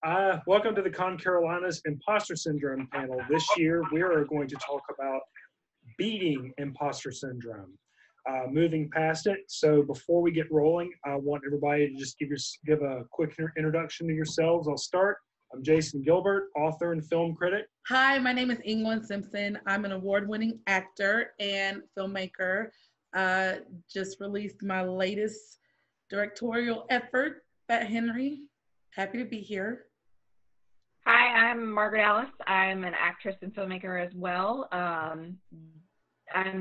Welcome to the ConCarolinas Imposter Syndrome panel. This year, we are going to talk about beating imposter syndrome, moving past it. So before we get rolling, I want everybody to just give a quick introduction to yourselves. I'll start. I'm Jason Gilbert, author and film critic. Hi, my name is England Simpson. I'm an award-winning actor and filmmaker. Just released my latest directorial effort, Fat Henry. Happy to be here. Hi, I'm Margaret Alice. I'm an actress and filmmaker as well. I'm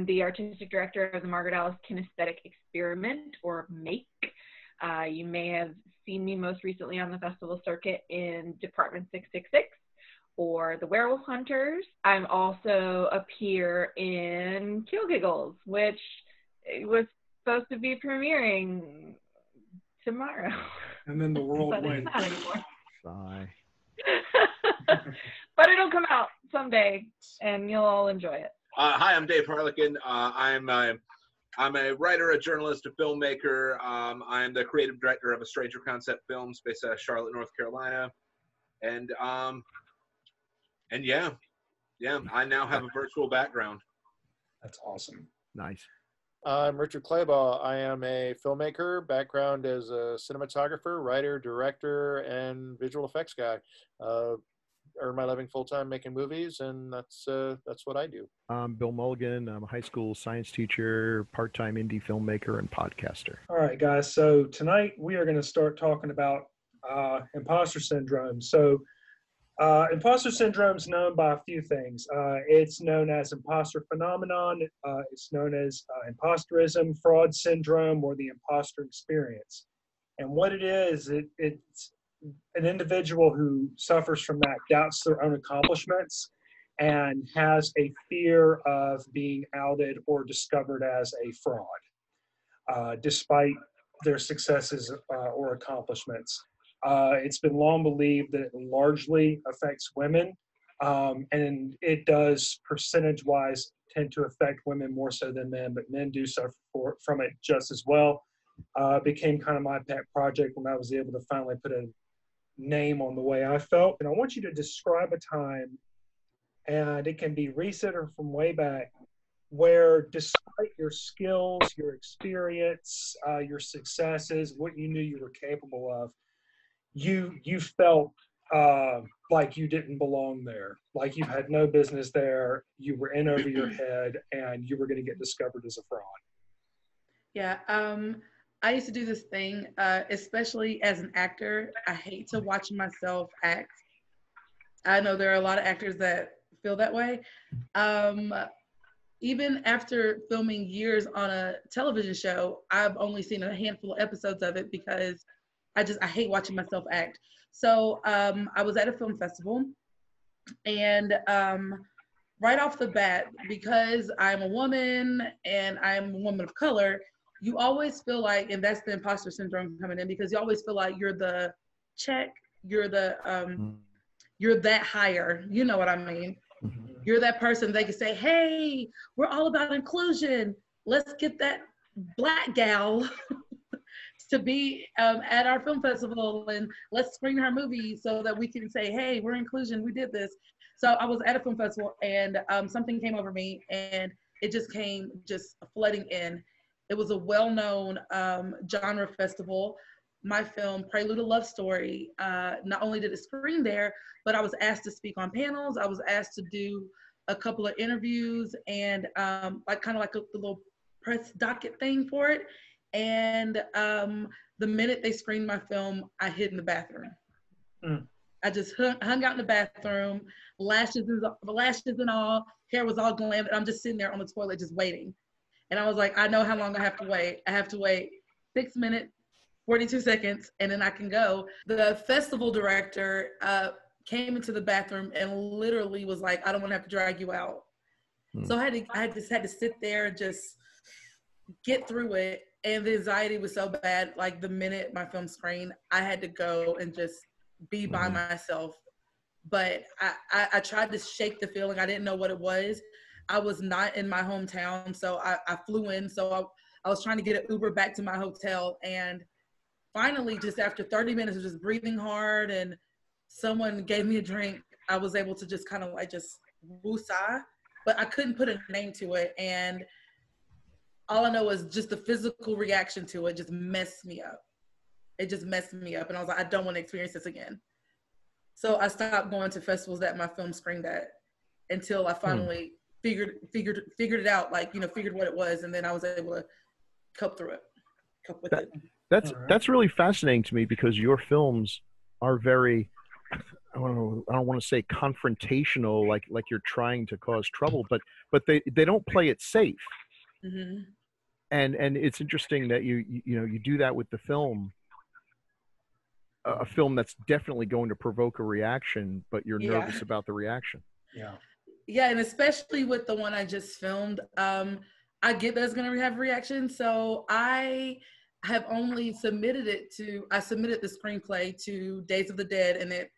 the artistic director of the Margaret Alice Kinesthetic Experiment, or MAKE. You may have seen me most recently on the festival circuit in Department 666 or The Werewolf Hunters. I'm also a peer in Kill Giggles, which was supposed to be premiering tomorrow. And then the world went. Not anymore. Bye. But it'll come out someday, and you'll all enjoy it. Hi, I'm Dave Harlequin. I'm a writer, a journalist, a filmmaker. I'm the creative director of a Stranger Concept Films based out of Charlotte, North Carolina. And yeah, I now have a virtual background. That's awesome. Nice. I'm Richard Claybaugh. I am a filmmaker, background as a cinematographer, writer, director, and visual effects guy. Earn my living full-time making movies, and that's what I do. I'm Bill Mulligan. I'm a high school science teacher, part-time indie filmmaker, and podcaster. All right, guys. So tonight we are going to start talking about imposter syndrome. So imposter syndrome is known by a few things. It's known as imposter phenomenon. It's known as imposterism, fraud syndrome, or the imposter experience. And what it is, it's an individual who suffers from that, doubts their own accomplishments, and has a fear of being outed or discovered as a fraud, despite their successes or accomplishments. It's been long believed that it largely affects women, and it does percentage-wise tend to affect women more so than men, but men do suffer from it just as well. Became kind of my pet project when I was able to finally put a name on the way I felt. And I want you to describe a time, and it can be recent or from way back, where despite your skills, your experience, your successes, what you knew you were capable of, you felt like you didn't belong there, like you had no business there, you were in over your head, and you were going to get discovered as a fraud. Yeah, I used to do this thing, especially as an actor. I hate to watch myself act. I know there are a lot of actors that feel that way. Even after filming years on a television show, I've only seen a handful of episodes of it because I hate watching myself act. So I was at a film festival, and right off the bat, because I'm a woman and I'm a woman of color, you always feel like, and that's the imposter syndrome coming in, because you always feel like you're the check, you're the you're that higher, you know what I mean? You're that person they can say, hey, we're all about inclusion. Let's get that black gal to be at our film festival, and let's screen her movie so that we can say, hey, we're inclusion, we did this. So I was at a film festival, and something came over me, and it just came flooding in. It was a well-known genre festival. My film, Prelude to Love Story, not only did it screen there, but I was asked to speak on panels. I was asked to do a couple of interviews and kind of like a little press docket thing for it. And the minute they screened my film, I hid in the bathroom. I just hung out in the bathroom, lashes and all, hair was all glammed, and I'm just sitting there on the toilet just waiting. And I was like, I know how long I have to wait. I have to wait 6 minutes, 42 seconds, and then I can go. The festival director came into the bathroom and literally was like, I don't want to have to drag you out. So I just had to sit there and just get through it. And the anxiety was so bad, like the minute my film screened, I had to go and just be by myself. But I tried to shake the feeling. I didn't know what it was. I was not in my hometown, so I flew in. So I was trying to get an Uber back to my hotel, and finally, just after 30 minutes of just breathing hard and someone gave me a drink. I was able to just kind of like just woosah, but I couldn't put a name to it. And all I know is just the physical reaction to it just messed me up. It just messed me up. And I was like, I don't want to experience this again. So I stopped going to festivals that my film screened at until I finally figured it out, like, figured what it was. And then I was able to cope with it. That's really fascinating to me, because your films are very, I don't want to say confrontational, like you're trying to cause trouble, but they don't play it safe. Mm-hmm. And it's interesting that you do that with the film, a film that's definitely going to provoke a reaction, but you're nervous about the reaction. Yeah, and especially with the one I just filmed, I get that it's going to have a reaction. So I have only submitted I submitted the screenplay to Days of the Dead, and it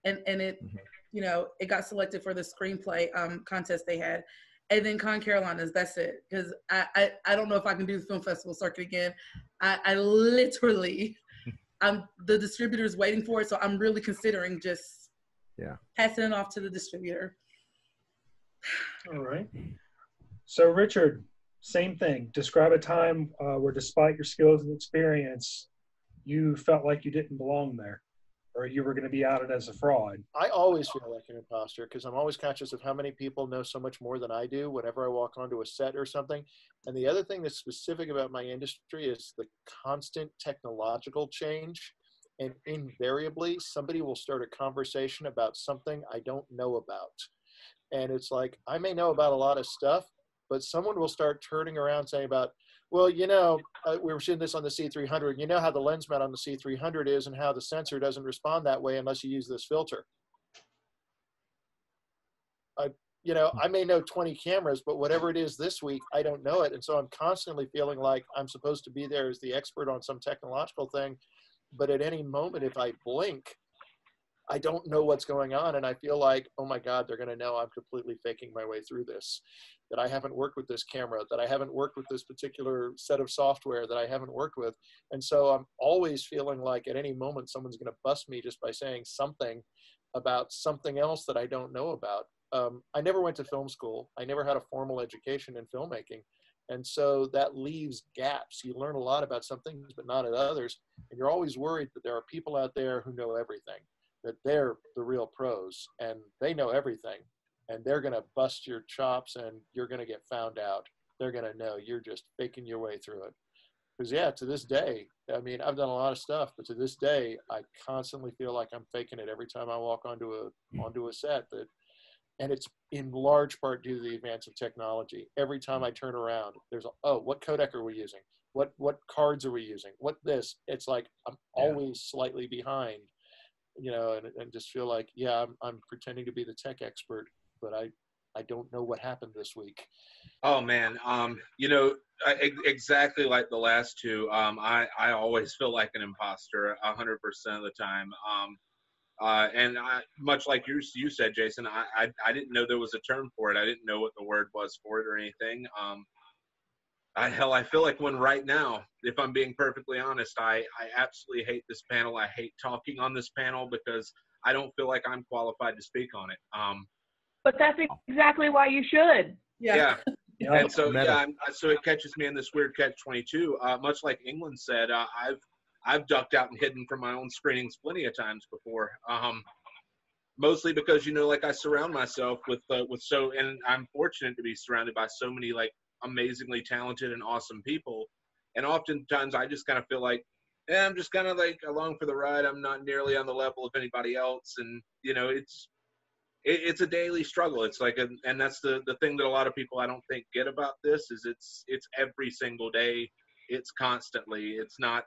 it got selected for the screenplay contest they had. And then ConCarolinas, that's it. Because I don't know if I can do the film festival circuit again. I literally, the distributor's waiting for it, so I'm really considering just passing it off to the distributor. All right. So Richard, same thing. Describe a time where, despite your skills and experience, you felt like you didn't belong there, or you were going to be outed as a fraud. I always feel like an imposter because I'm always conscious of how many people know so much more than I do whenever I walk onto a set or something. And the other thing that's specific about my industry is the constant technological change. And invariably, somebody will start a conversation about something I don't know about. And it's like, I may know about a lot of stuff, but someone will start turning around saying about, well, we were seeing this on the C300. You know how the lens mount on the C300 is and how the sensor doesn't respond that way unless you use this filter. I may know 20 cameras, but whatever it is this week, I don't know it. And so I'm constantly feeling like I'm supposed to be there as the expert on some technological thing. But at any moment, if I blink, I don't know what's going on. And I feel like, oh my God, they're going to know I'm completely faking my way through this, that I haven't worked with this camera, that I haven't worked with this particular set of software that I haven't worked with. And so I'm always feeling like at any moment, someone's going to bust me just by saying something about something else that I don't know about. I never went to film school. I never had a formal education in filmmaking. And so that leaves gaps. You learn a lot about some things, but not at others. And you're always worried that there are people out there who know everything, that they're the real pros and they know everything, and they're going to bust your chops and you're going to get found out. They're going to know you're just faking your way through it. Because to this day, I mean, I've done a lot of stuff, but to this day, I constantly feel like I'm faking it every time I walk onto a set. And it's in large part due to the advance of technology. Every time I turn around, there's what codec are we using? What cards are we using? What this? It's like I'm always slightly behind, and just feel like, I'm pretending to be the tech expert, but I don't know what happened this week. Oh man, exactly like the last two. I always feel like an imposter 100% of the time. And much like you said, Jason, I didn't know there was a term for it. I didn't know what the word was for it or anything. I feel like one right now, if I'm being perfectly honest, I absolutely hate this panel. I hate talking on this panel because I don't feel like I'm qualified to speak on it. But that's exactly why you should. Yeah. And so, so it catches me in this weird catch-22. Much like England said, I've ducked out and hidden from my own screenings plenty of times before. Mostly because, I surround myself with and I'm fortunate to be surrounded by so many amazingly talented and awesome people. And oftentimes I just kind of feel like, I'm just kind of along for the ride. I'm not nearly on the level of anybody else. And, it's a daily struggle. It's and that's the thing that a lot of people I don't think get about this is it's every single day. It's constantly, it's not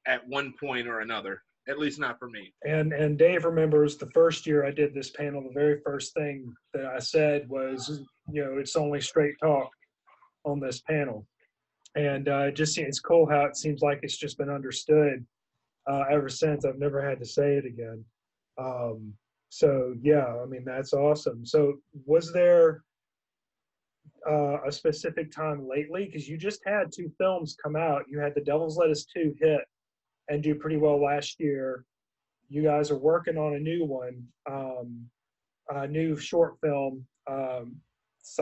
at one point or another, at least not for me. And Dave remembers the first year I did this panel, the very first thing that I said was, it's only straight talk on this panel. And it's cool how it seems like it's just been understood ever since. I've never had to say it again. So that's awesome. So was there a specific time lately? Because you just had 2 films come out. You had The Devil's Lettuce 2 hit and do pretty well last year. you guys are working on a new one, a new short film. It's,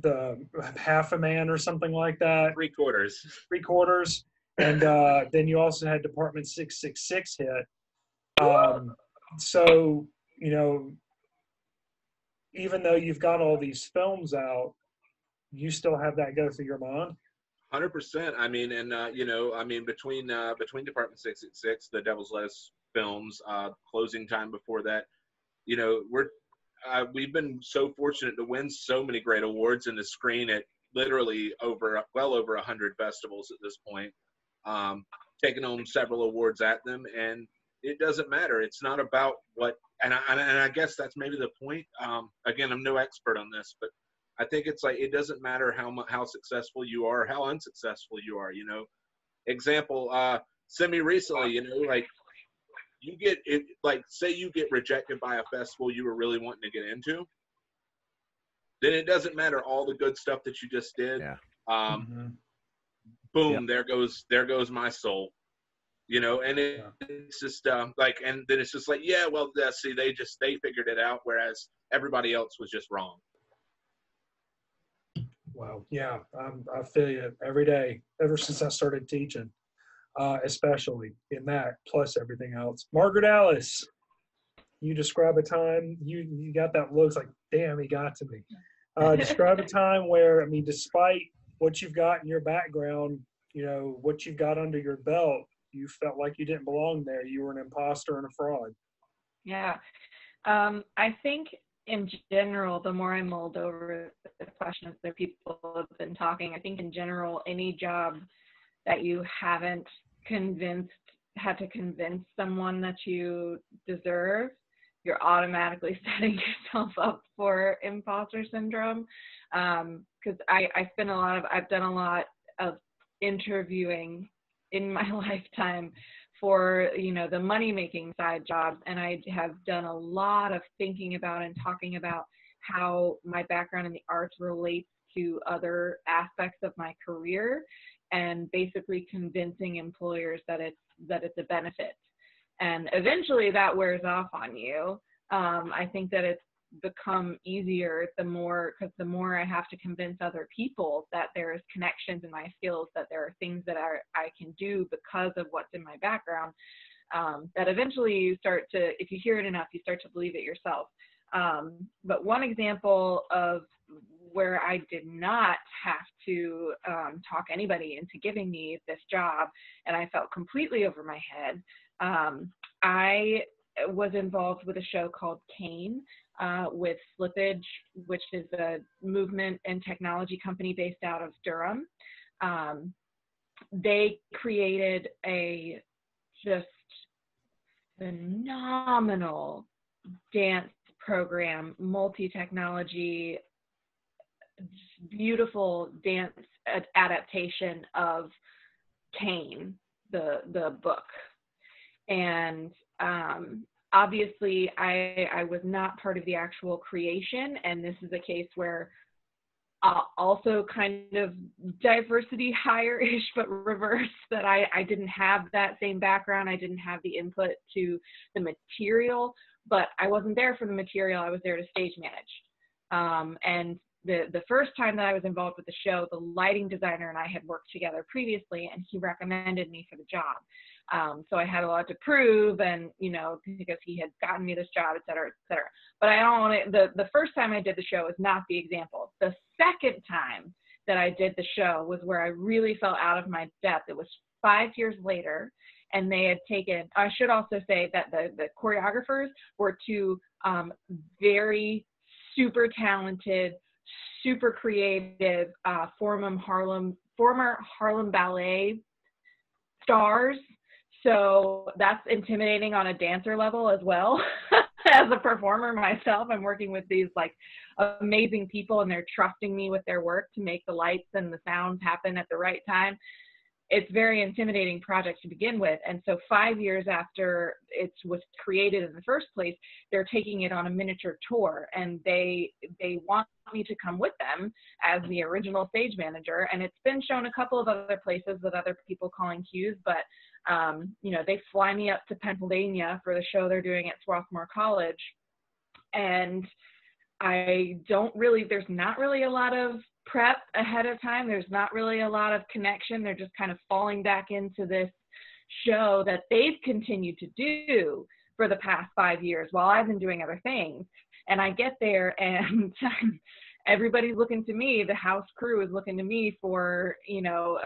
the Half a Man or something like that. 3/4. 3/4. And then you also had Department 666 hit. So, you know, even though you've got all these films out, you still have that go through your mind? 100%. I mean, and you know, I mean, between Department 666, the Devil's Lettuce films, Closing Time before that, you know, we've been so fortunate to win so many great awards and to screen at literally well over 100 festivals at this point, taking home several awards at them, and it doesn't matter. It's not about what, and I guess that's maybe the point. Again, I'm no expert on this, but I think it's like, it doesn't matter how successful you are, how unsuccessful you are, you know. Example, semi-recently, you know, like, you get it, like, say you get rejected by a festival you were really wanting to get into, then it doesn't matter all the good stuff that you just did. Yeah. Boom, yep. there goes my soul, you know. And it's just like, and then it's just like, yeah, well, see, they figured it out, whereas everybody else was just wrong. Wow. Yeah, I feel you every day ever since I started teaching. Especially in that, plus everything else. Margaret Alice, you describe a time, you got that look, like, damn, he got to me. Describe a time where, I mean, despite what you've got in your background, you know, what you've got under your belt, you felt like you didn't belong there. You were an imposter and a fraud. Yeah. I think in general, the more I mulled over the questions that people have been talking, I think in general, any job that you haven't had to convince someone that you deserve, you're automatically setting yourself up for imposter syndrome. Because I've done a lot of interviewing in my lifetime for, you know, the money-making side jobs, and I have done a lot of thinking about and talking about how my background in the arts relates to other aspects of my career, and basically convincing employers that it's a benefit. And eventually that wears off on you. I think that it's become easier the more I have to convince other people that there's connections in my skills, that there are things that I can do because of what's in my background, that eventually you start to, if you hear it enough, you start to believe it yourself. But one example of where I did not have to talk anybody into giving me this job, and I felt completely over my head, I was involved with a show called Kane with Slippage, which is a movement and technology company based out of Durham. They created a just phenomenal dance program, multi-technology, beautiful dance adaptation of Kane, the book. And obviously I was not part of the actual creation, and this is a case where also kind of diversity hire-ish, but reverse, that I didn't have that same background. I didn't have the input to the material, but I wasn't there for the material. I was there to stage manage. And the first time that I was involved with the show, the lighting designer and I had worked together previously, and he recommended me for the job. So I had a lot to prove, and, you know, because he had gotten me this job, et cetera, et cetera. But I don't want to, the first time I did the show is not the example. The second time that I did the show was where I really fell out of my depth. It was 5 years later, and they had taken, I should also say that the choreographers were two very super talented, super creative former Harlem Ballet stars. So that's intimidating on a dancer level as well. As a performer myself, I'm working with these like amazing people, and they're trusting me with their work to make the lights and the sounds happen at the right time. it's very intimidating project to begin with. And so 5 years after it was created in the first place, they're taking it on a miniature tour, and they want me to come with them as the original stage manager. And it's been shown a couple of other places with other people calling cues, but you know, they fly me up to Pennsylvania for the show they're doing at Swarthmore College. And there's not really a lot of prep ahead of time. There's not really a lot of connection. They're just kind of falling back into this show that they've continued to do for the past 5 years while I've been doing other things. And I get there and everybody's looking to me. The house crew is looking to me for, you know,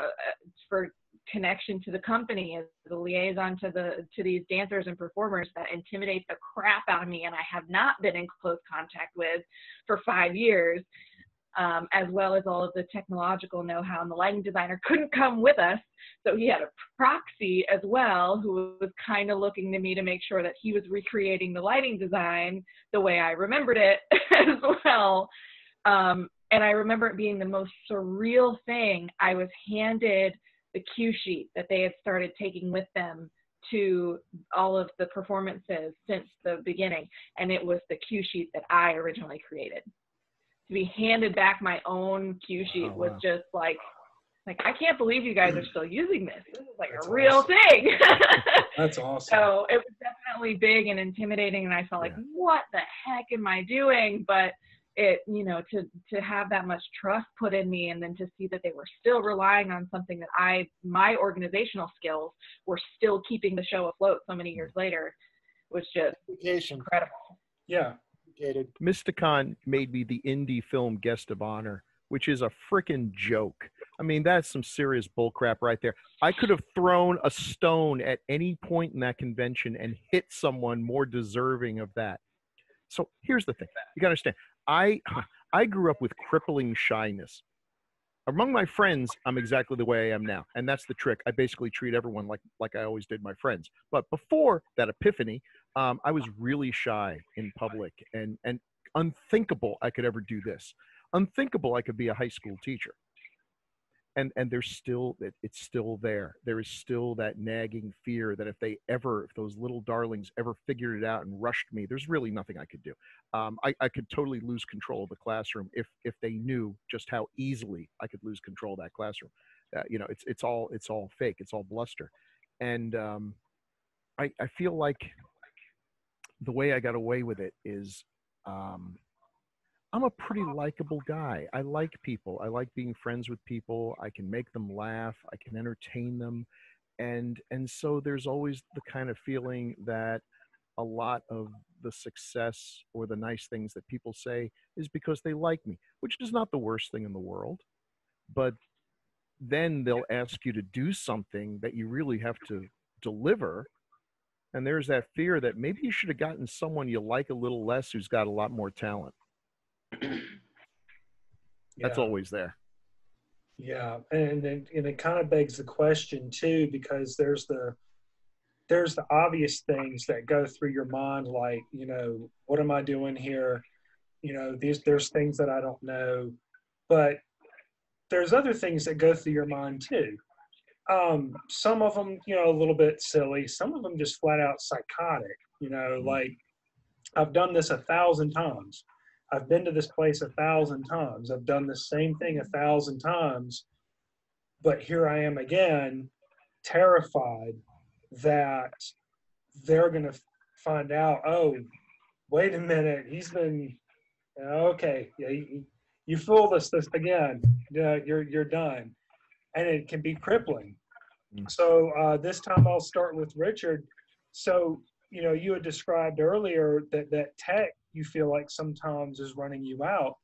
for connection to the company as the liaison to these dancers and performers that intimidate the crap out of me and I have not been in close contact with for 5 years, as well as all of the technological know-how. And the lighting designer couldn't come with us, so he had a proxy as well who was kind of looking to me to make sure that he was recreating the lighting design the way I remembered it as well. And I remember it being the most surreal thing. I was handed the cue sheet that they had started taking with them to all of the performances since the beginning. And it was the cue sheet that I originally created. To be handed back my own cue sheet was just like, I can't believe you guys are still using this. This is like a real thing. That's awesome. So it was definitely big and intimidating. And I felt like, what the heck am I doing? But it, you know, to have that much trust put in me, and then to see that they were still relying on something that my organizational skills were still keeping the show afloat so many years later was just incredible. Yeah. Mysticon made me the indie film guest of honor, which is a freaking joke. I mean, that's some serious bullcrap right there. I could have thrown a stone at any point in that convention and hit someone more deserving of that. So here's the thing. You got to understand. I grew up with crippling shyness. Among my friends, I'm exactly the way I am now. And that's the trick. I basically treat everyone like I always did my friends. But before that epiphany, I was really shy in public and unthinkable I could ever do this. Unthinkable I could be a high school teacher. And there's still, it's still there. There is still that nagging fear that if those little darlings ever figured it out and rushed me, there's really nothing I could do. I could totally lose control of the classroom if they knew just how easily I could lose control of that classroom. You know, it's all fake. It's all bluster. And I feel like the way I got away with it is, I'm a pretty likable guy. I like people. I like being friends with people. I can make them laugh. I can entertain them. And so there's always the kind of feeling that a lot of the success or the nice things that people say is because they like me, which is not the worst thing in the world. But then they'll ask you to do something that you really have to deliver. And there's that fear that maybe you should have gotten someone you like a little less who's got a lot more talent. That's always there. Yeah, and it kind of begs the question too, because there's the obvious things that go through your mind, like, you know, what am I doing here? You know, there's things that I don't know, but there's other things that go through your mind too. Some of them, you know, a little bit silly. Some of them just flat out psychotic. You know, like, I've done this 1,000 times. I've been to this place 1,000 times. I've done the same thing 1,000 times, but here I am again, terrified that they're going to find out, oh, wait a minute, he's been, okay, yeah, you fooled us this again. Yeah, you're done. And it can be crippling. So this time I'll start with Richard. So, you know, you had described earlier that tech, you feel like sometimes is running you out,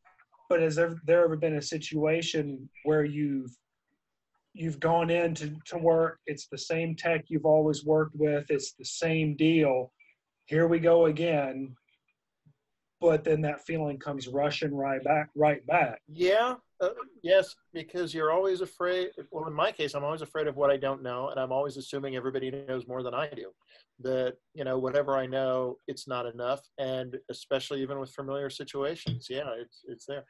but has there ever been a situation where you've gone in to work, it's the same tech you've always worked with, it's the same deal, here we go again, but then that feeling comes rushing right back? Yeah, yes, because you're always afraid. Well, in my case, I'm always afraid of what I don't know, and I'm always assuming everybody knows more than I do. That, you know, whatever I know, it's not enough, and especially even with familiar situations, yeah, it's there.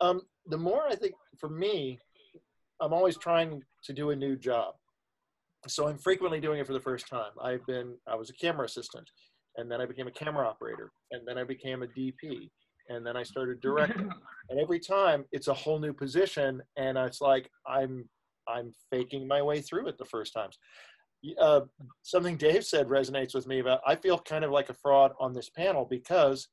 The more I think, for me, I'm always trying to do a new job. So I'm frequently doing it for the first time. I was a camera assistant, and then I became a camera operator, and then I became a DP, and then I started directing. And every time it's a whole new position, and it's like I'm faking my way through it the first times. Something Dave said resonates with me about, I feel kind of like a fraud on this panel because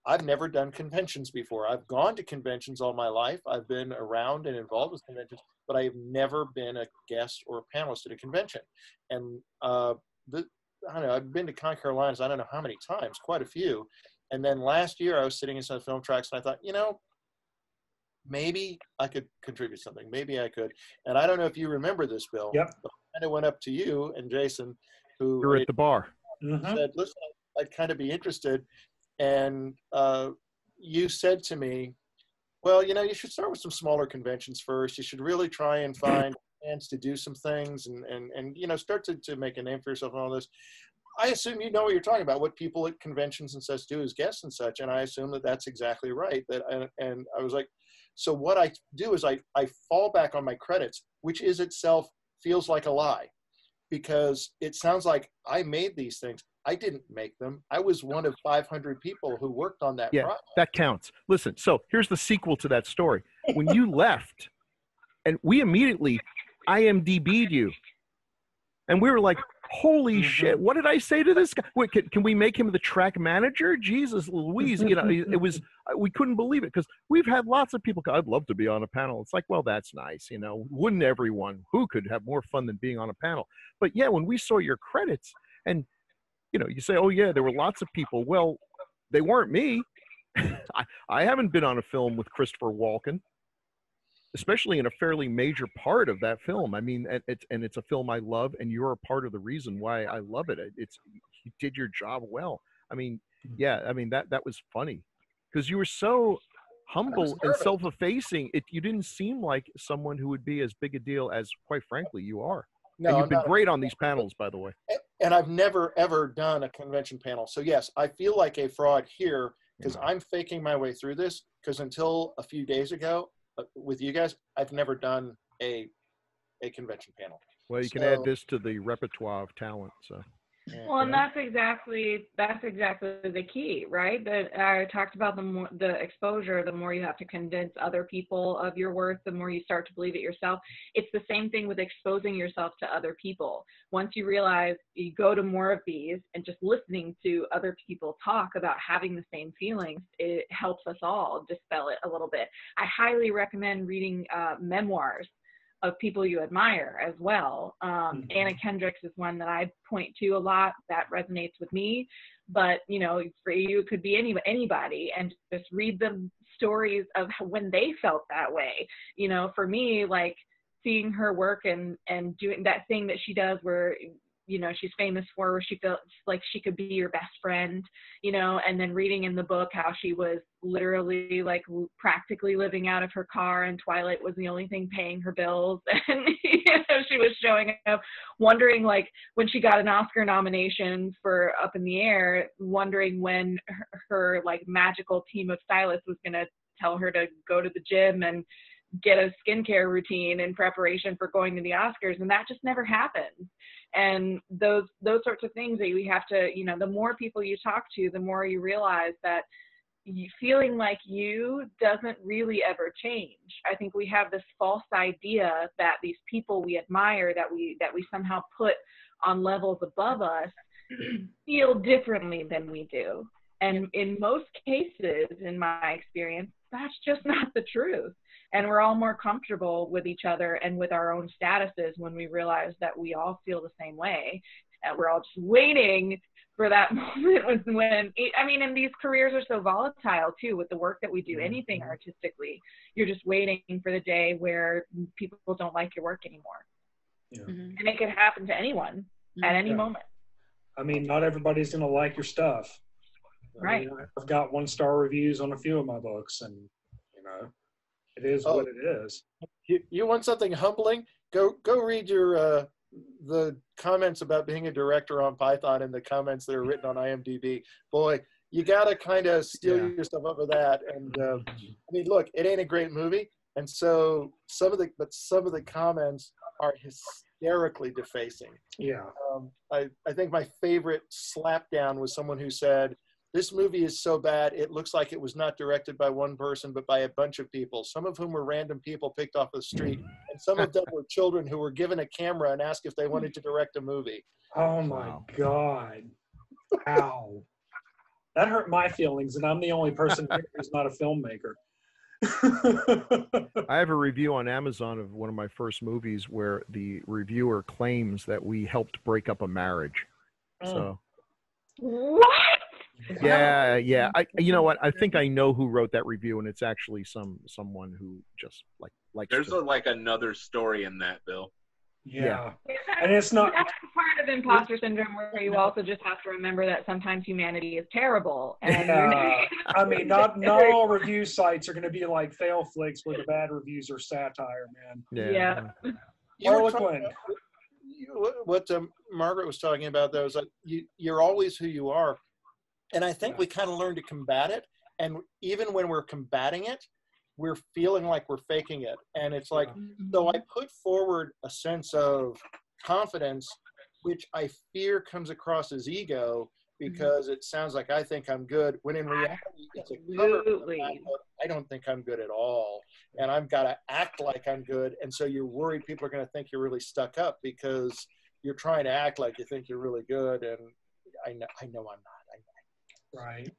I've never done conventions before. I've gone to conventions all my life. I've been around and involved with conventions, but I have never been a guest or a panelist at a convention. And I don't know, I've been to ConCarolinas, I don't know how many times, quite a few. And then last year I was sitting in some film tracks and I thought, you know, maybe I could contribute something. Maybe I could. And I don't know if you remember this, Bill. Yep. But I kind of went up to you and Jason, who You're at the bar. said, listen, I'd kind of be interested. And you said to me, well, you know, you should start with some smaller conventions first. You should really try and find chance to do some things and you know, start to make a name for yourself and all this. I assume you know what you're talking about, what people at conventions and such do as guests and such. And I assume that that's exactly right. And I was like, so what I do is I fall back on my credits, which is itself feels like a lie, because it sounds like I made these things. I didn't make them. I was one of 500 people who worked on that project. That counts. Listen, so here's the sequel to that story. When you left, and we immediately IMDb'd you, and we were like, holy shit, what did I say to this guy? Wait, can we make him the track manager? Jesus Louise, you know, it was, we couldn't believe it, because we've had lots of people go, I'd love to be on a panel. It's like, well, that's nice, you know, wouldn't everyone? Who could have more fun than being on a panel? But yeah, when we saw your credits, and you know, you say, oh yeah, there were lots of people. Well, they weren't me. I haven't been on a film with Christopher Walken, especially in a fairly major part of that film. I mean, it's a film I love, and you're a part of the reason why I love it. You did your job well. I mean, yeah, I mean, that was funny, because you were so humble and self-effacing. You didn't seem like someone who would be as big a deal as, quite frankly, you are. No, and you've been great on these panels, by the way. And I've never, ever done a convention panel. So yes, I feel like a fraud here, because I'm faking my way through this, because until a few days ago with you guys, I've never done a convention panel. Well, you can add this to the repertoire of talent. So. Well, and that's exactly the key, right? That I talked about, the exposure, the more you have to convince other people of your worth, the more you start to believe it yourself. It's the same thing with exposing yourself to other people. Once you realize, you go to more of these, and just listening to other people talk about having the same feelings, it helps us all dispel it a little bit. I highly recommend reading memoirs of people you admire as well. Anna Kendrick's is one that I point to a lot that resonates with me, but you know, for you it could be anybody, and just read the stories of when they felt that way. You know, for me, like seeing her work and doing that thing that she does where, you know, she's famous for, where she feels like she could be your best friend, you know, and then reading in the book how she was literally like practically living out of her car, and Twilight was the only thing paying her bills. And, you know, she was showing up, wondering, like, when she got an Oscar nomination for Up in the Air, wondering when her like magical team of stylists was going to tell her to go to the gym and get a skincare routine in preparation for going to the Oscars. And that just never happens. And those sorts of things that we have to, you know, the more people you talk to, the more you realize that feeling like you doesn't really ever change. I think we have this false idea that these people we admire, that we somehow put on levels above us, feel differently than we do. And in most cases, in my experience, that's just not the truth. And we're all more comfortable with each other and with our own statuses when we realize that we all feel the same way. And we're all just waiting for that moment when I mean, and these careers are so volatile too, with the work that we do, anything artistically, you're just waiting for the day where people don't like your work anymore. Yeah. And it could happen to anyone at any moment. I mean, not everybody's going to like your stuff. Right. I mean, I've got 1-star reviews on a few of my books, and, you know, it is what it is. You want something humbling? Go read your the comments about being a director on Python and the comments that are written on IMDb. Boy, you got to kind of steel yourself up with that. And I mean, look, it ain't a great movie, and so some of the comments are hysterically defacing. Yeah. I think my favorite slapdown was someone who said, "This movie is so bad, it looks like it was not directed by one person, but by a bunch of people, some of whom were random people picked off the street, and some of them were children who were given a camera and asked if they wanted to direct a movie." Oh my God. Ow. That hurt my feelings, and I'm the only person here who's not a filmmaker. I have a review on Amazon of one of my first movies where the reviewer claims that we helped break up a marriage. So. What? Yeah. You know what? I think I know who wrote that review, and it's actually someone who just likes. There's like another story in that, Bill. Yeah. And it's not. That's part of imposter syndrome, where you also just have to remember that sometimes humanity is terrible. And I mean, not all review sites are going to be like Fail Flicks, where the bad reviews are satire, man. Yeah. Harlequin. What Margaret was talking about, though, is like you're always who you are. And I think we kind of learn to combat it. And even when we're combating it, we're feeling like we're faking it. And it's like, so I put forward a sense of confidence, which I fear comes across as ego, because it sounds like I think I'm good, when in reality, it's a cover for the fact that I don't think I'm good at all. And I've got to act like I'm good. And so you're worried people are going to think you're really stuck up because you're trying to act like you think you're really good. And I know I'm not. Right.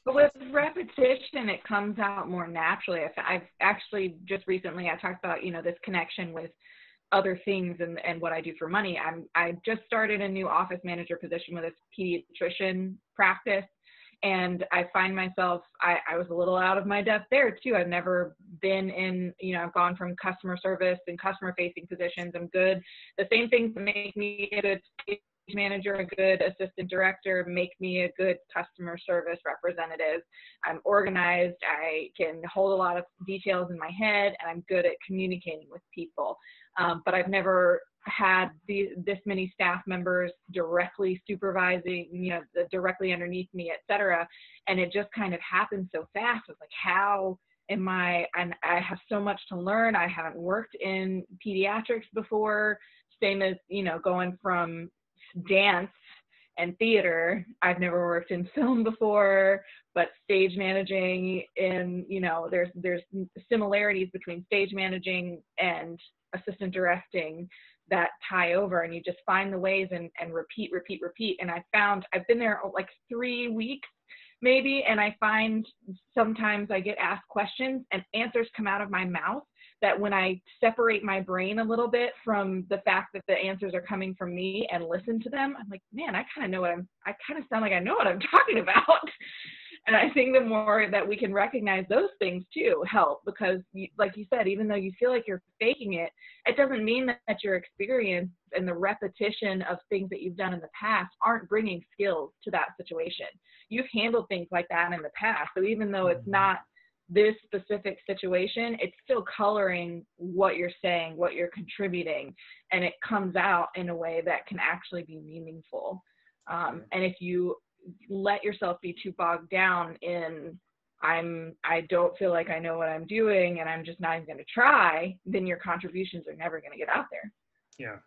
But with repetition, it comes out more naturally. I've actually just recently, I talked about, this connection with other things and what I do for money. I just started a new office manager position with a pediatrician practice. And I find myself, I was a little out of my depth there too. I've never been in, I've gone from customer service and customer facing positions. I'm good. The same things that make me a good manager, a good assistant director, make me a good customer service representative. I'm organized. I can hold a lot of details in my head, and I'm good at communicating with people. But I've never had this many staff members directly supervising, directly underneath me, et cetera. And it just kind of happened so fast. I was like, how am I have so much to learn. I haven't worked in pediatrics before, same as, going from dance and theater. I've never worked in film before, but stage managing in, there's similarities between stage managing and assistant directing that tie over, and you just find the ways and repeat. And I've been there like 3 weeks maybe, and I find sometimes I get asked questions and answers come out of my mouth that when I separate my brain a little bit from the fact that the answers are coming from me and listen to them, I'm like, man, I kind of sound like I know what I'm talking about. And I think the more that we can recognize those things too help, because like you said, even though you feel like you're faking it, it doesn't mean that your experience and the repetition of things that you've done in the past aren't bringing skills to that situation. You've handled things like that in the past. So even though it's not this specific situation, it's still coloring what you're saying, what you're contributing, and it comes out in a way that can actually be meaningful. And if you let yourself be too bogged down in I don't feel like I know what I'm doing and I'm just not even going to try, then your contributions are never going to get out there. Yeah.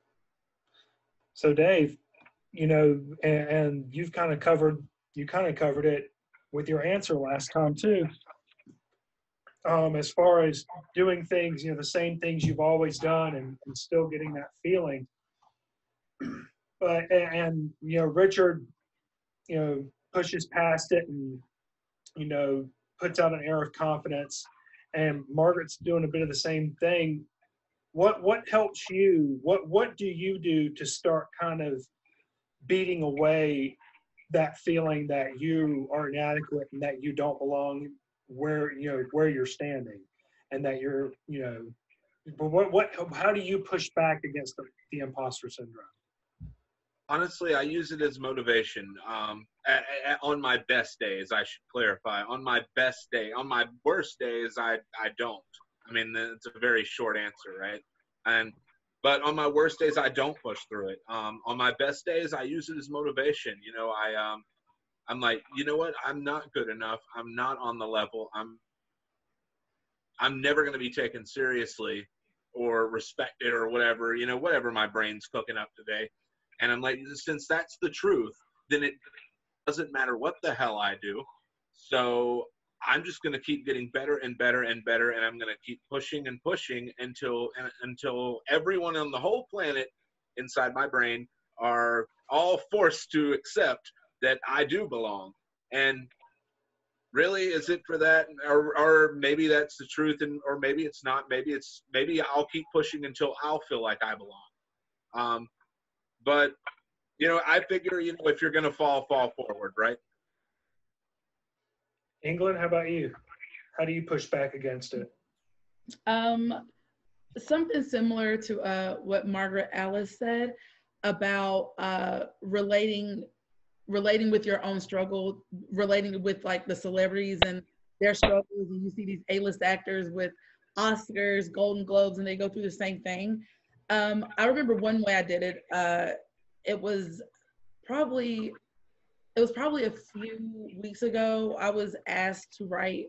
So Dave, and you kind of covered it with your answer last time too. As far as doing things, the same things you've always done and still getting that feeling. But Richard, pushes past it and, puts out an air of confidence, and Margaret's doing a bit of the same thing. What helps you? What do you do to start kind of beating away that feeling that you are inadequate and that you don't belong where you're standing, and that you're, but how do you push back against the imposter syndrome? Honestly, I use it as motivation. On my best days, I should clarify. On my best day, on my worst days, I don't. I mean, it's a very short answer, right? But on my worst days, I don't push through it. On my best days, I use it as motivation. I'm like, you know what? I'm not good enough. I'm not on the level. I'm never going to be taken seriously, or respected or whatever, you know, whatever my brain's cooking up today. And I'm like, since that's the truth, then it doesn't matter what the hell I do. So I'm just going to keep getting better and better and better, and I'm going to keep pushing and pushing until everyone on the whole planet inside my brain are all forced to accept that I do belong. And really, is it for that? Or maybe that's the truth, and or maybe it's not. Maybe I'll keep pushing until I'll feel like I belong. But you know, I figure, you know, if you're going to fall forward, right? England, how about you? How do you push back against it? Something similar to what Margaret Alice said about relating with your own struggle, relating with like the celebrities and their struggles. And you see these A-list actors with Oscars, Golden Globes, and they go through the same thing. I remember one way I did it. It was probably a few weeks ago. I was asked to write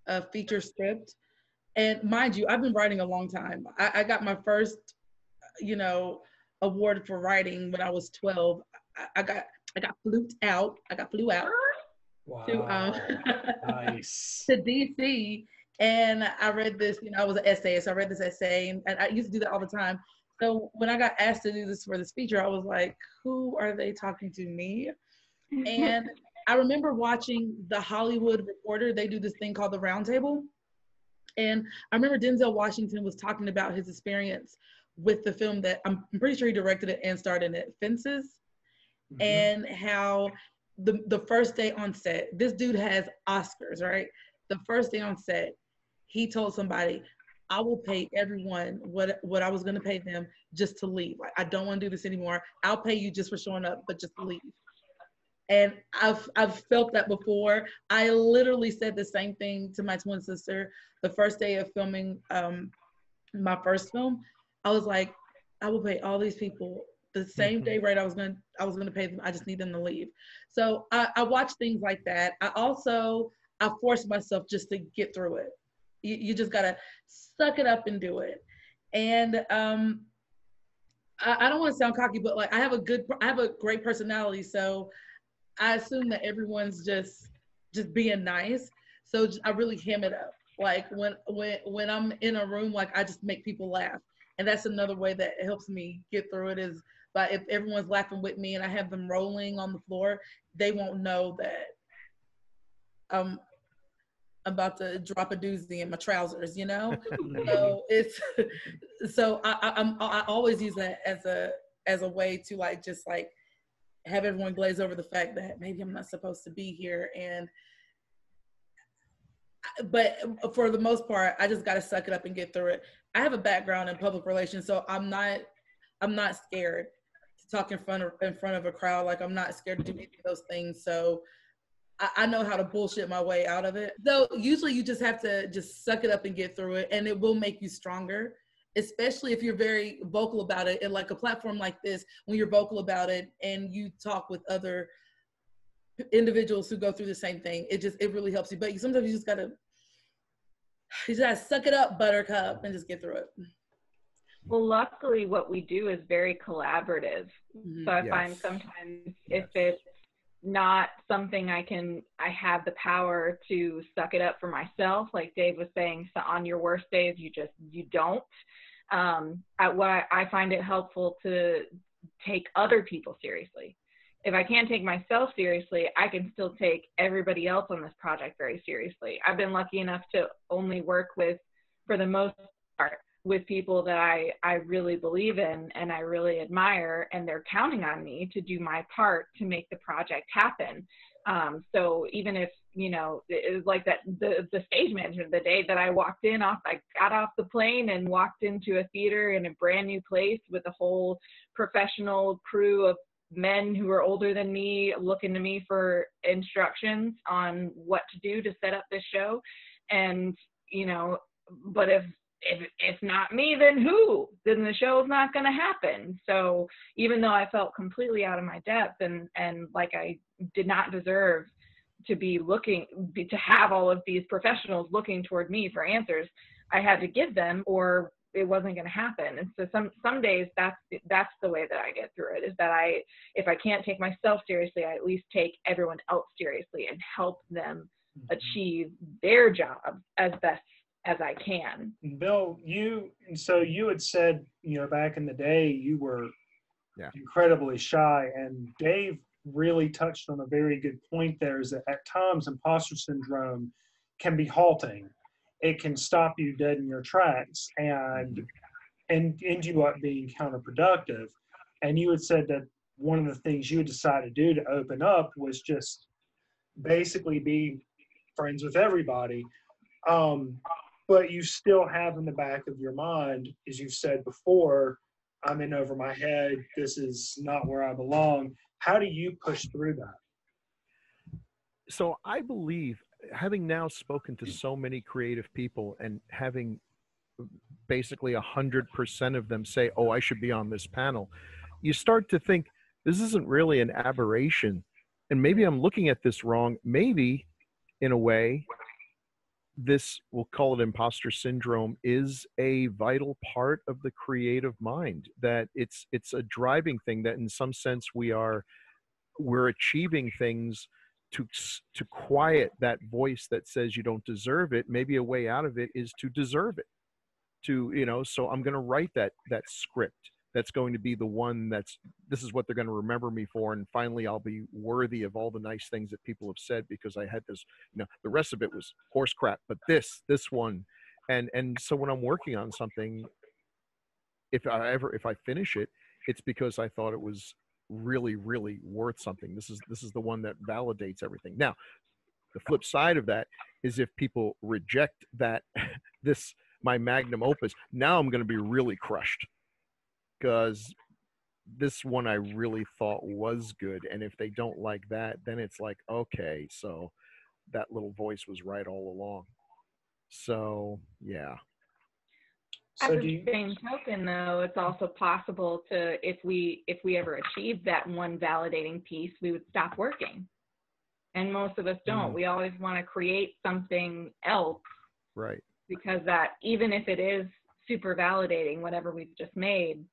a feature script, and mind you, I've been writing a long time. I got my first, you know, award for writing when I was 12. I got flew out. Wow. To Nice. to DC, and I read this. You know, I was an essayist. So I read this essay, and I used to do that all the time. So when I got asked to do this for this feature, I was like, who are they talking to, me? And I remember watching The Hollywood Reporter. They do this thing called the Roundtable. And I remember Denzel Washington was talking about his experience with the film that I'm pretty sure he directed it and starred in it, Fences. Mm-hmm. And how the first day on set, this dude has Oscars, right? The first day on set, he told somebody, I will pay everyone what I was going to pay them just to leave. Like, I don't want to do this anymore. I'll pay you just for showing up, but just leave. And I've felt that before. I literally said the same thing to my twin sister the first day of filming my first film. I was like, I will pay all these people the same day rate I was gonna pay them. I just need them to leave. So I watch things like that. I force myself just to get through it. You just gotta suck it up and do it. And I don't want to sound cocky, but like I have a great personality, so I assume that everyone's just being nice. So I really ham it up. Like when I'm in a room, like I just make people laugh, and that's another way that helps me get through it. Is by if everyone's laughing with me and I have them rolling on the floor, they won't know that I'm about to drop a doozy in my trousers, you know. So I always use that as a way to like just like have everyone glaze over the fact that maybe I'm not supposed to be here. But for the most part, I just got to suck it up and get through it. I have a background in public relations, so I'm not scared to talk in front of a crowd. Like I'm not scared to do any of those things. So I know how to bullshit my way out of it. So usually you just have to just suck it up and get through it, and it will make you stronger, especially if you're very vocal about it. And like a platform like this, when you're vocal about it and you talk with other individuals who go through the same thing, it really helps you. But sometimes you just gotta suck it up, buttercup, and just get through it. Well, luckily what we do is very collaborative. Mm-hmm. So I find sometimes if it's not something I have the power to suck it up for myself, like Dave was saying, so on your worst days you don't. I find it helpful to take other people seriously. If I can't take myself seriously, I can still take everybody else on this project very seriously. I've been lucky enough to only work with, for the most part, with people that I really believe in and I really admire, and they're counting on me to do my part to make the project happen. So even if, you know, it was like that, the stage manager, the day that I got off the plane and walked into a theater in a brand new place with a whole professional crew of men who are older than me looking to me for instructions on what to do to set up this show. And, you know, but if it's not me, then who? Then the show's not going to happen. So even though I felt completely out of my depth and like I did not deserve to have all of these professionals looking toward me for answers, I had to give them, or it wasn't going to happen. And so some days that's the way that I get through it, is that if I can't take myself seriously, I at least take everyone else seriously and help them achieve their job as best as I can. Bill, you had said, back in the day, you were incredibly shy, and Dave really touched on a very good point there, is that at times imposter syndrome can be halting. It can stop you dead in your tracks and end you up being counterproductive. And you had said that one of the things you had decided to do to open up was just basically be friends with everybody. But you still have in the back of your mind, as you've said before, I'm in over my head. This is not where I belong. How do you push through that? So I believe, having now spoken to so many creative people and having basically 100% of them say, oh, I should be on this panel, you start to think, this isn't really an aberration. And maybe I'm looking at this wrong. Maybe, in a way, this, we'll call it imposter syndrome, is a vital part of the creative mind, that it's a driving thing, that in some sense we're achieving things to quiet that voice that says you don't deserve it. Maybe a way out of it is to deserve it, so I'm going to write that script that's going to be the one this is what they're going to remember me for, and finally I'll be worthy of all the nice things that people have said, because I had this, the rest of it was horse crap, but this one, and so when I'm working on something, if I finish it, it's because I thought it was really, really worth something. This is the one that validates everything. Now, the flip side of that is, if people reject that, my magnum opus, now I'm going to be really crushed, because this one I really thought was good. And if they don't like that, then it's like, okay, so that little voice was right all along. So, yeah. At the same token, though, it's also possible to, if we ever achieved that one validating piece, we would stop working. And most of us don't. We always want to create something else. Right. Because that, even if it is super validating, whatever we've just made,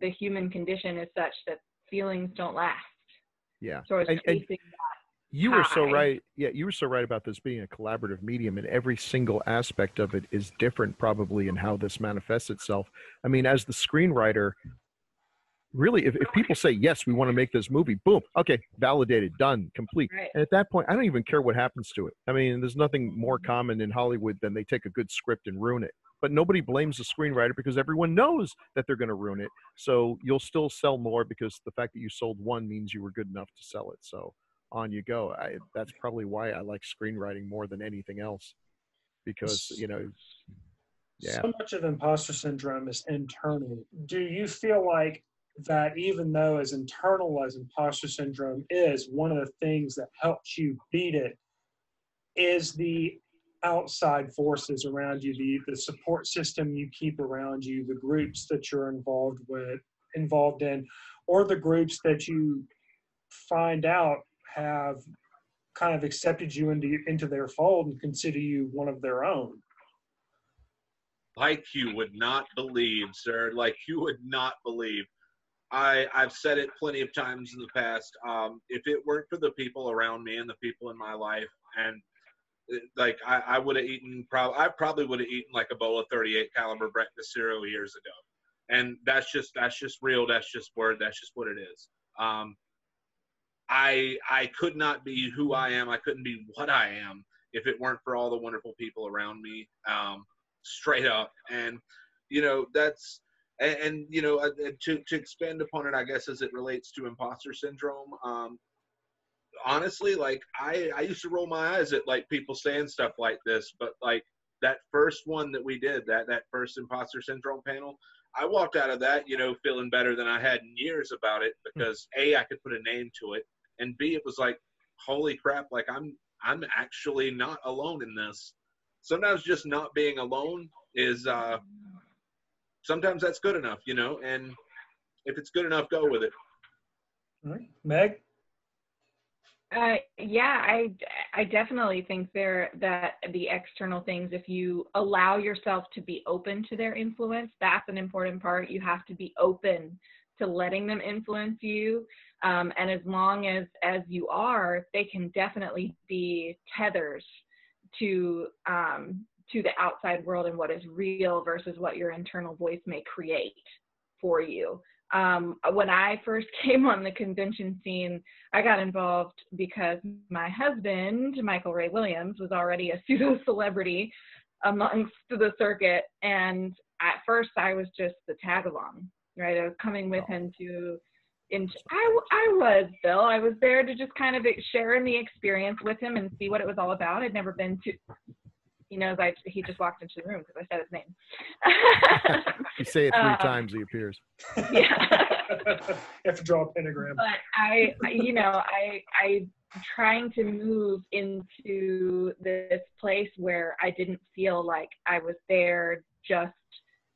the human condition is such that feelings don't last. Yeah. So it's and you were so right. Yeah, you were so right about this being a collaborative medium, and every single aspect of it is different probably in how this manifests itself. I mean, as the screenwriter, really, if people say, yes, we want to make this movie, boom, okay, validated, done, complete. Right. And at that point, I don't even care what happens to it. I mean, there's nothing more common in Hollywood than they take a good script and ruin it. But nobody blames the screenwriter, because everyone knows that they're going to ruin it. So you'll still sell more, because the fact that you sold one means you were good enough to sell it. So on you go. That's probably why I like screenwriting more than anything else, because, yeah. So much of imposter syndrome is internal. Do you feel like that, even though as internal as imposter syndrome is, one of the things that helps you beat it is the outside forces around you, the support system you keep around you, the groups that you're involved in, or the groups that you find out have kind of accepted you into their fold and consider you one of their own? Like you would not believe, sir. Like you would not believe. I've said it plenty of times in the past. If it weren't for the people around me and the people in my life, and like I would have eaten, I probably would have eaten like a bowl of 38 caliber breakfast cereal years ago. And that's just real. That's just word. That's just what it is. I could not be who I am. I couldn't be what I am if it weren't for all the wonderful people around me. Straight up. And that's. And to expand upon it, I guess, as it relates to imposter syndrome, honestly, like I used to roll my eyes at like people saying stuff like this, but like that first one that we did, that first imposter syndrome panel, I walked out of that, feeling better than I had in years about it, because A, I could put a name to it, and B, it was like, holy crap, like I'm actually not alone in this. Sometimes just not being alone is sometimes that's good enough, and if it's good enough, go with it. All right. Meg? Yeah, I definitely think that the external things, if you allow yourself to be open to their influence, that's an important part. You have to be open to letting them influence you. And as long as you are, they can definitely be tethers to the outside world and what is real versus what your internal voice may create for you. When I first came on the convention scene, I got involved because my husband, Michael Ray Williams, was already a pseudo celebrity amongst the circuit. And at first I was just the tag along, right? I was coming with him I was, Bill. I was there to just kind of share in the experience with him and see what it was all about. I'd never been to, he knows he just walked into the room because I said his name. You say it 3 times, he appears. Yeah. You have to draw a pentagram. But I trying to move into this place where I didn't feel like I was there just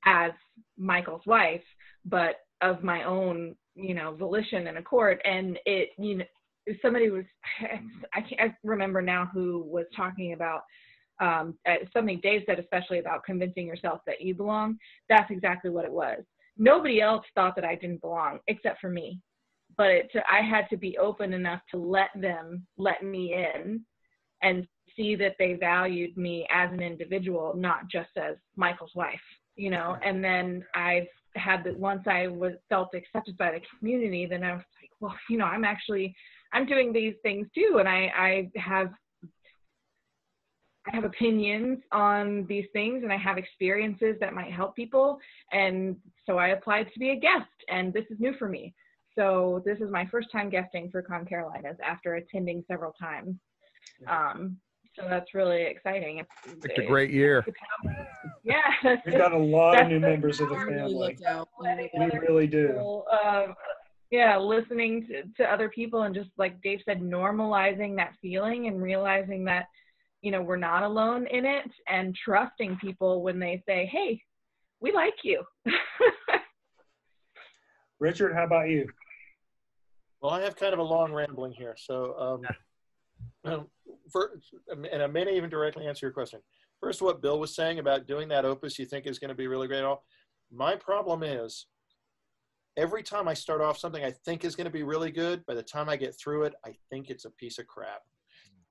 as Michael's wife, but of my own, volition and accord. And somebody was, I remember now who was talking about something Dave said, especially about convincing yourself that you belong. That's exactly what it was. Nobody else thought that I didn't belong except for me, but I had to be open enough to let them let me in and see that they valued me as an individual, not just as Michael's wife, and then I've had that once I felt accepted by the community, then I was like, well, I'm doing these things too. And I have opinions on these things and I have experiences that might help people. And so I applied to be a guest, and this is new for me. So this is my first time guesting for ConCarolinas after attending several times. So that's really exciting. It's a great year. Yeah. We've got a lot of new members of the family. We really do. People, listening to other people and just like Dave said, normalizing that feeling and realizing that, we're not alone in it, and trusting people when they say, hey, we like you. Richard, how about you? Well, I have kind of a long rambling here. So, and I may not even directly answer your question. First, what Bill was saying about doing that opus you think is going to be really great. My problem is every time I start off something I think is going to be really good, by the time I get through it, I think it's a piece of crap.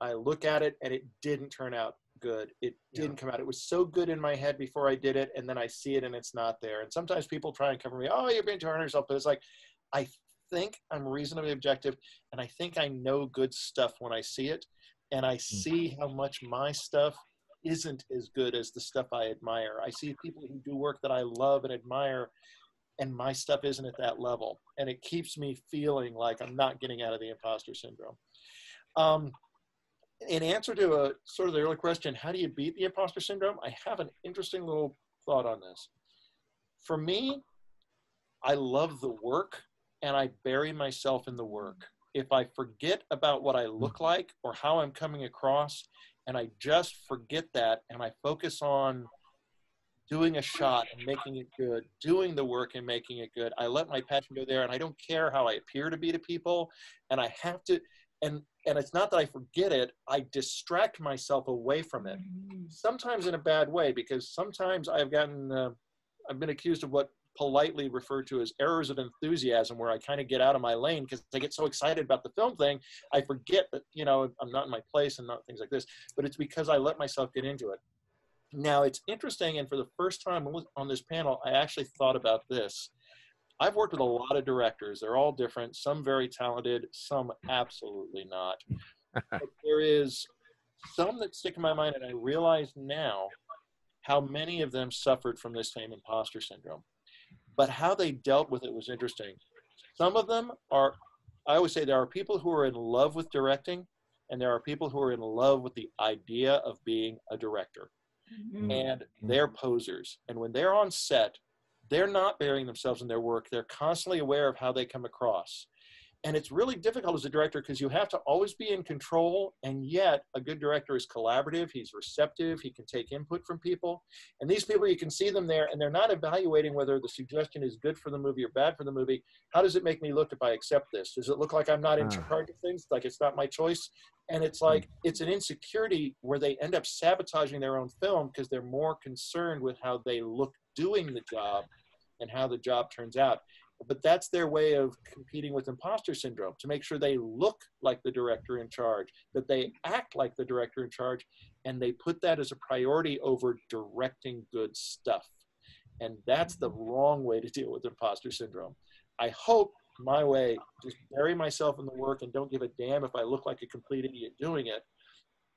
I look at it and it didn't turn out good. It didn't come out. It was so good in my head before I did it, and then I see it and it's not there. And sometimes people try and cover me, oh, you're being too hard on yourself. But it's like, I think I'm reasonably objective, and I think I know good stuff when I see it, and I see how much my stuff isn't as good as the stuff I admire. I see people who do work that I love and admire, and my stuff isn't at that level. And it keeps me feeling like I'm not getting out of the imposter syndrome. In answer to a sort of the early question, how do you beat the imposter syndrome? I have an interesting little thought on this. For me, I love the work and I bury myself in the work. If I forget about what I look like or how I'm coming across, and I just forget that and I focus on doing a shot and making it good, doing the work and making it good, I let my passion go there, and I don't care how I appear to be to people, and I have to, and it's not that I forget it, I distract myself away from it. Sometimes in a bad way, because sometimes I've been accused of what politely referred to as errors of enthusiasm, where I kind of get out of my lane because I get so excited about the film thing, I forget that, I'm not in my place and not things like this, but it's because I let myself get into it. Now it's interesting, and for the first time on this panel, I actually thought about this. I've worked with a lot of directors. They're all different, some very talented, some absolutely not. But there is some that stick in my mind, and I realize now how many of them suffered from this same imposter syndrome. But how they dealt with it was interesting. Some of them are, I always say there are people who are in love with directing, and there are people who are in love with the idea of being a director. And they're posers. And when they're on set, they're not burying themselves in their work. They're constantly aware of how they come across. And it's really difficult as a director because you have to always be in control. And yet a good director is collaborative. He's receptive. He can take input from people. And these people, you can see them there and they're not evaluating whether the suggestion is good for the movie or bad for the movie. How does it make me look if I accept this? Does it look like I'm not in charge of things? Like it's not my choice? And it's like, it's an insecurity where they end up sabotaging their own film because they're more concerned with how they look doing the job and how the job turns out. But that's their way of competing with imposter syndrome, to make sure they look like the director in charge, that they act like the director in charge, and they put that as a priority over directing good stuff. And that's the wrong way to deal with imposter syndrome. I hope my way, just bury myself in the work and don't give a damn if I look like a complete idiot doing it,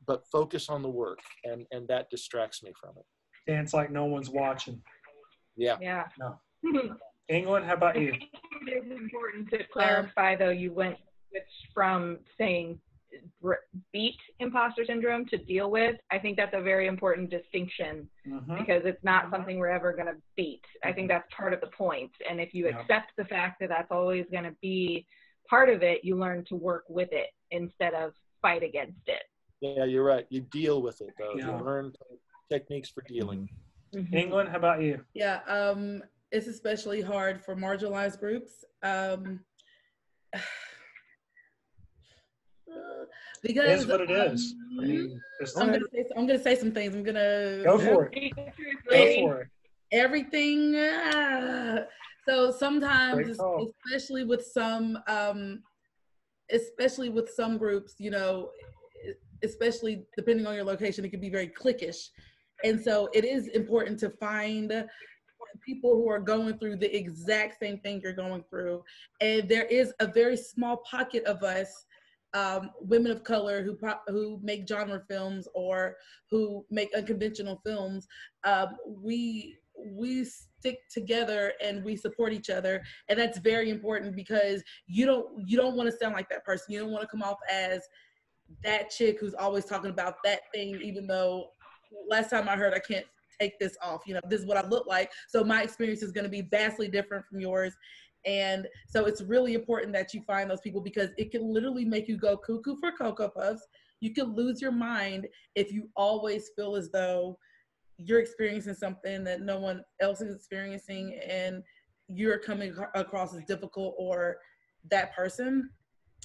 but focus on the work, and that distracts me from it. Dance like no one's watching. Yeah. Yeah. No. England, how about you? It is important to clarify, though, you went from saying beat imposter syndrome to deal with. I think that's a very important distinction because it's not something we're ever going to beat. I think that's part of the point. And if you accept the fact that that's always going to be part of it, you learn to work with it instead of fight against it. Yeah, you're right. You deal with it, though. Yeah. You learn techniques for dealing. England, how about you? Yeah, it's especially hard for marginalized groups because it is what it is. I mean, I'm gonna say some things. I'm gonna go for it. Go for it. Everything. So sometimes, especially with some groups, you know, especially depending on your location, it can be very cliquish. And so it is important to find people who are going through the exact same thing you're going through. And there is a very small pocket of us, women of color who make genre films or who make unconventional films. We stick together and we support each other. And that's very important because you don't want to sound like that person. You don't want to come off as that chick who's always talking about that thing, even though last time I heard I can't take this off, you know, this is what I look like. So my experience is going to be vastly different from yours. And so it's really important that you find those people because it can literally make you go cuckoo for Cocoa Puffs. You can lose your mind if you always feel as though you're experiencing something that no one else is experiencing and you're coming across as difficult or that person.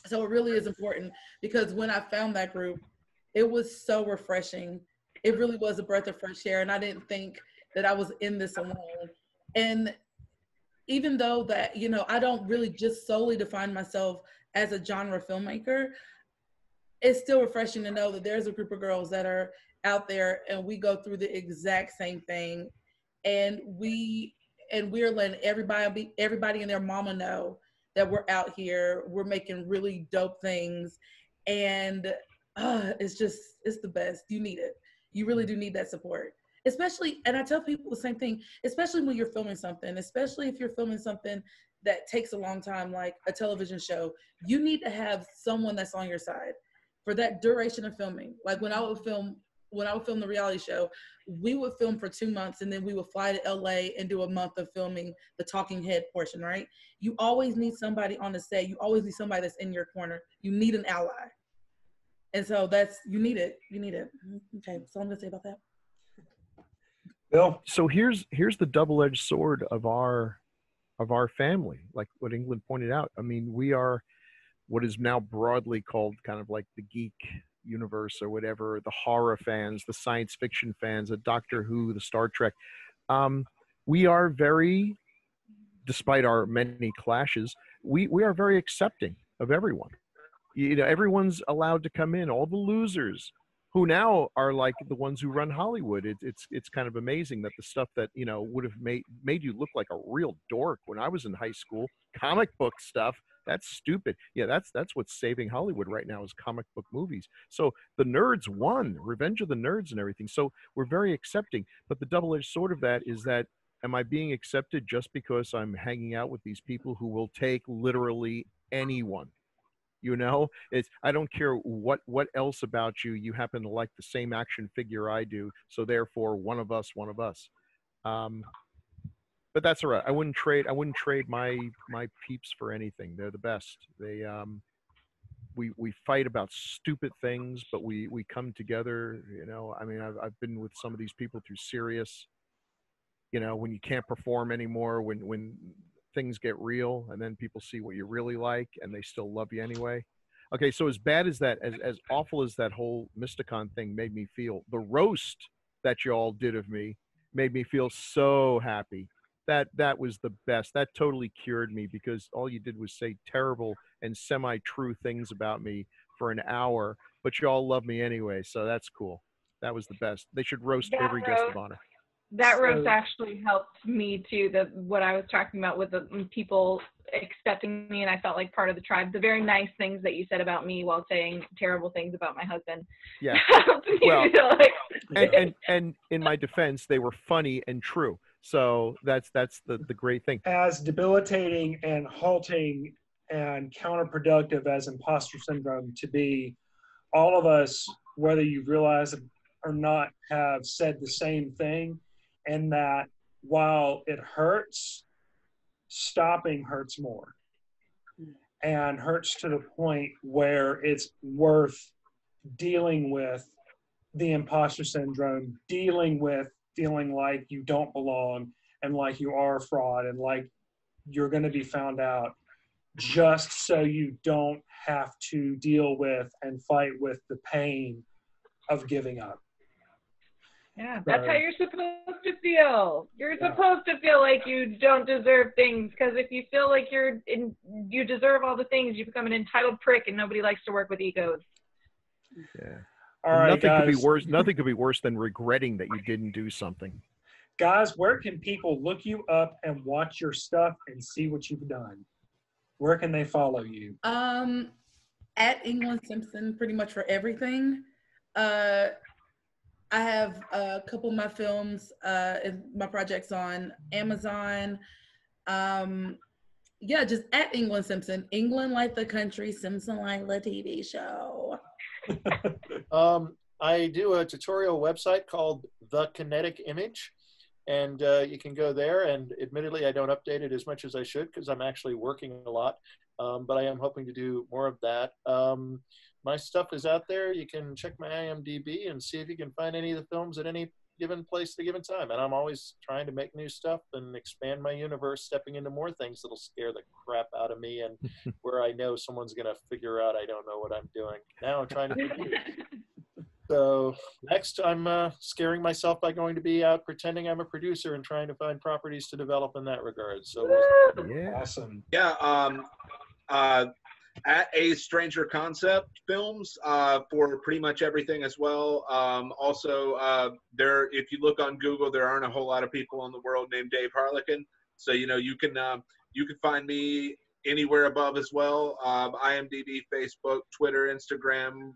So it really is important because when I found that group, it was so refreshing. It really was a breath of fresh air, and I didn't think that I was in this alone. And even though that, you know, I don't really just solely define myself as a genre filmmaker, it's still refreshing to know that there's a group of girls that are out there and we go through the exact same thing. And we're letting everybody and their mama know that we're out here, we're making really dope things. And it's the best. You need it. You really do need that support. Especially, and I tell people the same thing, especially when you're filming something, especially if you're filming something that takes a long time, like a television show, you need to have someone that's on your side for that duration of filming. Like when I would film the reality show, we would film for 2 months and then we would fly to LA and do a month of filming the talking head portion, right? You always need somebody on the set. You always need somebody that's in your corner. You need an ally. And so you need it. Okay, that's all I'm gonna say about that. Bill? So here's the double-edged sword of our family, like what England pointed out. I mean, we are what is now broadly called kind of like the geek universe or whatever, the horror fans, the science fiction fans, the Doctor Who, the Star Trek. We are very, despite our many clashes, we are very accepting of everyone. You know, everyone's allowed to come in, all the losers who now are like the ones who run Hollywood. It's kind of amazing that the stuff that, you know, would have made you look like a real dork when I was in high school, comic book stuff, that's stupid. Yeah, that's what's saving Hollywood right now is comic book movies. So the nerds won, Revenge of the Nerds and everything. So we're very accepting. But the double-edged sword of that is that, am I being accepted just because I'm hanging out with these people who will take literally anyone? You know, I don't care what else about you. You happen to like the same action figure I do, so therefore one of us. but that's all right. I wouldn't trade my peeps for anything. They're the best. They we fight about stupid things, but we come together. You know, I mean, I've been with some of these people through serious. You know, when you can't perform anymore, when things get real, and then people see what you really like, and they still love you anyway. Okay, so as bad as that, as awful as that whole Mysticon thing made me feel, the roast that you all did of me made me feel so happy. That was the best. That totally cured me, because all you did was say terrible and semi-true things about me for an hour, but you all love me anyway, so that's cool. That was the best. They should roast every guest of honor. That roast actually helped me too. What I was talking about with the people accepting me, and I felt like part of the tribe. The very nice things that you said about me while saying terrible things about my husband. Yeah. Well, and in my defense, they were funny and true. So that's the great thing. As debilitating and halting and counterproductive as imposter syndrome to be, all of us, whether you realize it or not, have said the same thing, and that while it hurts, stopping hurts more, and hurts to the point where it's worth dealing with the imposter syndrome, dealing with feeling like you don't belong and like you are a fraud and like you're going to be found out, just so you don't have to deal with and fight with the pain of giving up. Yeah, that's how you're supposed to feel. You're supposed to feel like you don't deserve things, because if you feel like you deserve all the things, you become an entitled prick, and nobody likes to work with egos. Yeah. All right, nothing guys. could be worse. Nothing could be worse than regretting that you didn't do something. Guys, where can people look you up and watch your stuff and see what you've done? Where can they follow you? At England Simpson, pretty much for everything. I have a couple of my films, my projects on Amazon. Yeah, just at England Simpson. England like the country, Simpson like the TV show. I do a tutorial website called The Kinetic Image, and you can go there, and admittedly I don't update it as much as I should because I'm actually working a lot, but I am hoping to do more of that. My stuff is out there. You can check my IMDb and see if you can find any of the films at any given place at a given time. And I'm always trying to make new stuff and expand my universe, stepping into more things that'll scare the crap out of me and where I know someone's going to figure out I don't know what I'm doing. Now I'm trying to So next I'm scaring myself by going to be out pretending I'm a producer and trying to find properties to develop in that regard. So yeah. Awesome. Yeah. At A Stranger Concept Films for pretty much everything as well. Also, if you look on Google, there aren't a whole lot of people in the world named Dave Harlequin. So you can find me anywhere above as well. IMDb, Facebook, Twitter, Instagram,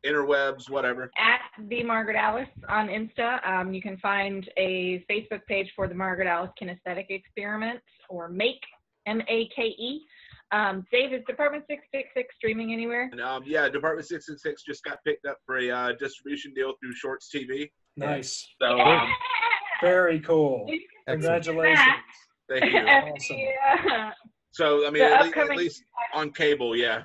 interwebs, whatever. At the Margaret Alice on Insta, you can find a Facebook page for the Margaret Alice Kinesthetic Experiment, or MAKE, MAKE. Dave, is Department 666 streaming anywhere? And, yeah, Department 666 just got picked up for a distribution deal through Shorts TV. Nice. So, very cool. Congratulations. Thank you. Awesome. Yeah. So, I mean, at least on cable, yeah.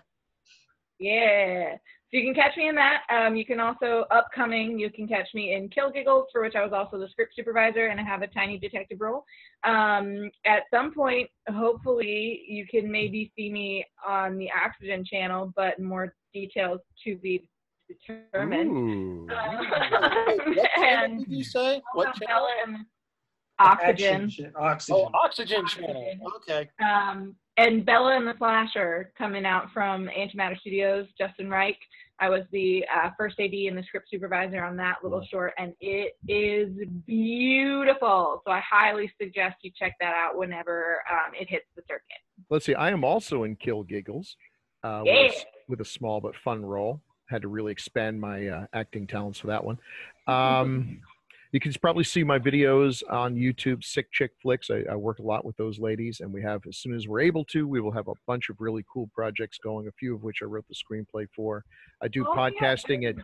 Yeah. So you can catch me in that. You can also, you can catch me in Kill Giggles, for which I was also the script supervisor, and I have a tiny detective role. At some point, hopefully, you can maybe see me on the Oxygen channel, but more details to be determined. And did you say? What channel? Oxygen. Oxygen. Oh, Oxygen channel. Okay. And Bella and the Slasher coming out from Antimatter Studios, Justin Reich. I was the first AD and the script supervisor on that little short, and it is beautiful. So I highly suggest you check that out whenever it hits the circuit. Let's see. I am also in Kill Giggles with a small but fun role. Had to really expand my acting talents for that one. You can probably see my videos on YouTube, Sick Chick Flicks. I work a lot with those ladies, and we have, as soon as we're able to, we will have a bunch of really cool projects going, a few of which I wrote the screenplay for. I do podcasting at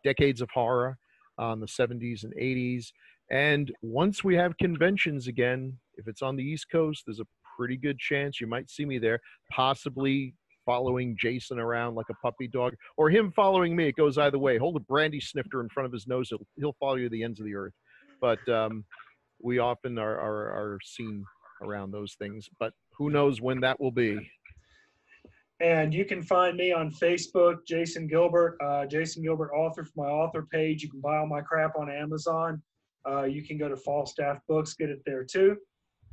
Decades of Horror on the 70s and 80s, And once we have conventions again, if it's on the East Coast, there's a pretty good chance you might see me there, possibly following Jason around like a puppy dog, or him following me. It goes either way. Hold a brandy snifter in front of his nose, he'll follow you to the ends of the earth. But we often are seen around those things, but who knows when that will be. And you can find me on Facebook, Jason Gilbert, Jason Gilbert author, for my author page. You can buy all my crap on Amazon. You can go to Falstaff Books, get it there too.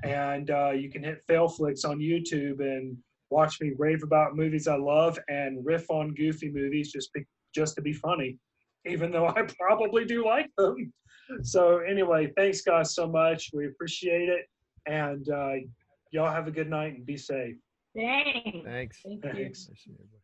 And you can hit Failflix on YouTube and watch me rave about movies I love and riff on goofy movies just to be funny, even though I probably do like them. So anyway, thanks guys so much. We appreciate it. And y'all have a good night and be safe. Thanks. Thanks. Thanks. Nice to meet you.